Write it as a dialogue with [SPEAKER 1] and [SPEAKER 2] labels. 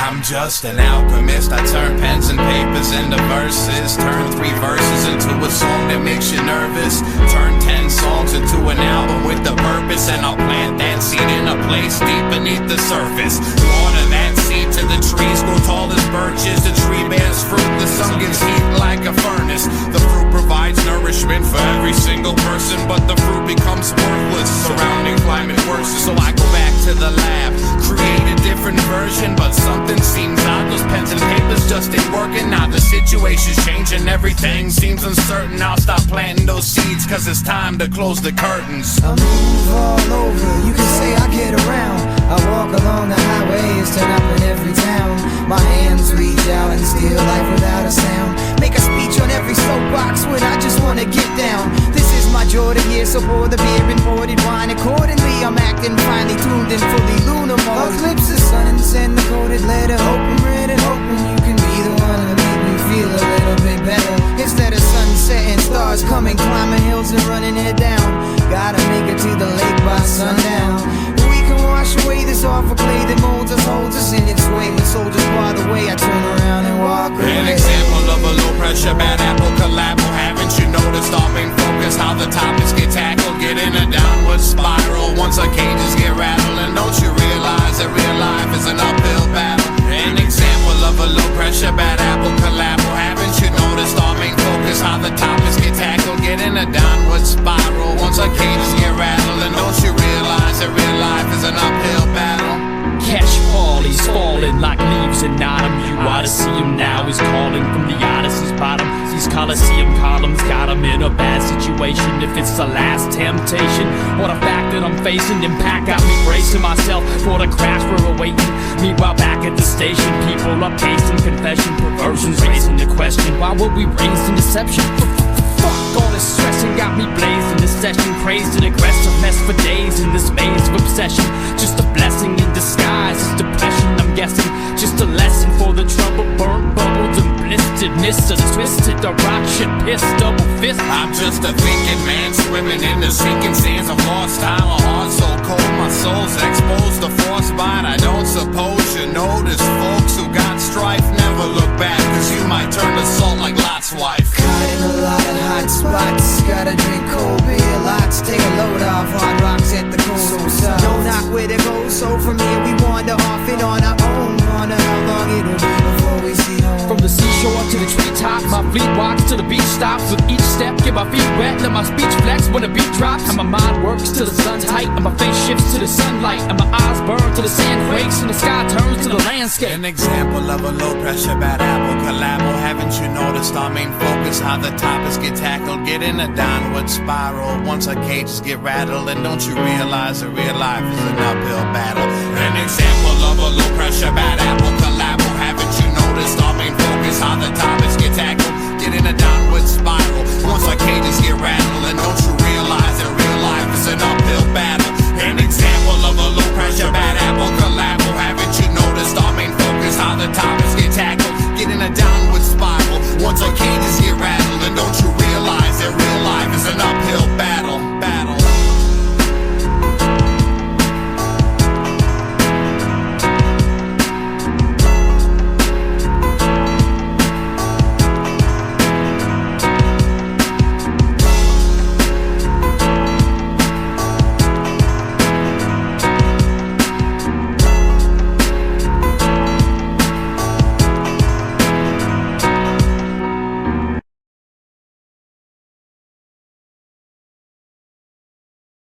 [SPEAKER 1] I'm just an alchemist. I turn pens and papers into verses. Turn 3 verses into a song that makes you nervous. Turn 10 songs into an album with a purpose. And I'll plant that seed in a place deep beneath the surface. Water that seed to the trees, grow tall as birches. The tree bears fruit, the sun gives heat like a furnace. The fruit provides nourishment for every single person, but the fruit becomes worthless. Surrounding climate worsens, so I go back to the lab, create a different version, but something seems odd. Those pens and papers just ain't working. Now the situation's changing, everything seems uncertain. I'll stop planting those seeds, cause it's time to close the curtains.
[SPEAKER 2] I move all over, you can say I get around. I walk along the highways, turn up in every town. My hands reach out and steal life without a sound. Make a speech on every soapbox when I just wanna get down. This is my Jordan year, so pour the beer and imported wine accordingly. I'm acting finely tuned and fully lunar mode. Eclipse the sun and send the coded letter, hoping, read and hoping you can be the one to make me feel a little bit better. Instead of sunset and stars coming, climbing hills and running it down. Gotta make it to the lake by sundown. We can wash away this awful clay that molds us, holds us in its way. When soldiers bar the way, I turn around and walk away.
[SPEAKER 1] An example of a low pressure bad apple collabo. Haven't you noticed our main focus, how the topics get tackled? Get in a downward spiral once our cages get rattled. And don't you realize that real life is an uphill battle? An example of a low pressure bad apple collabo. Haven't you noticed our main focus, how the topics get tackled? Get in a downward spiral once our cages get rattled. And don't you realize that real life is an uphill battle?
[SPEAKER 3] Catch Paul, he's falling like leaves in autumn. You ought to see him now, he's calling from the Odyssey's bottom. These Colosseum columns got him in a bad situation. If it's the last temptation or the fact that I'm facing impact, got me bracing myself for the crash we're awaiting. Meanwhile back at the station, people are pacing confession, perversions raising the question, why were we raised in deception? Fuck all this stressing, got me blazing this session. Crazed and aggressive mess for days in this maze of obsession. Just a blessing in disguise, it's depression I'm guessing. Just a lesson for the trouble, burnt, bubbled and blisteredness. A twisted, a rock shit pissed, double fist.
[SPEAKER 1] I'm just a thinking man, swimming in the sinking sands of lost time. A heart so cold, my soul's exposed to frostbite. I don't suppose you notice folks who got strife never look back, cause you might turn to salt like Lot's wife.
[SPEAKER 2] Caught in a lot of hot spots, gotta drink cold beer lots. Take a load off hard rocks at the cold side. Know not where to go, so from here we wander off and on our own. Wonder how long it'll be before we see home.
[SPEAKER 3] From the seashore to the treetop, my fleet walks to the beach stops. With each step, get my feet wet, let my speech flex when the beat drops. And my mind works till the sun's tight, and my face shifts to the sunlight, and my eyes burn till the sand quakes, and the sky turns to the landscape.
[SPEAKER 1] An example of a low pressure bad apple collabo. Haven't you noticed our main focus, how the topics get tackled? Get in a downward spiral once our cages get rattled. And don't you realize that real life is an uphill battle? An example of a low pressure bad apple collabo. Haven't you noticed our main focus, how the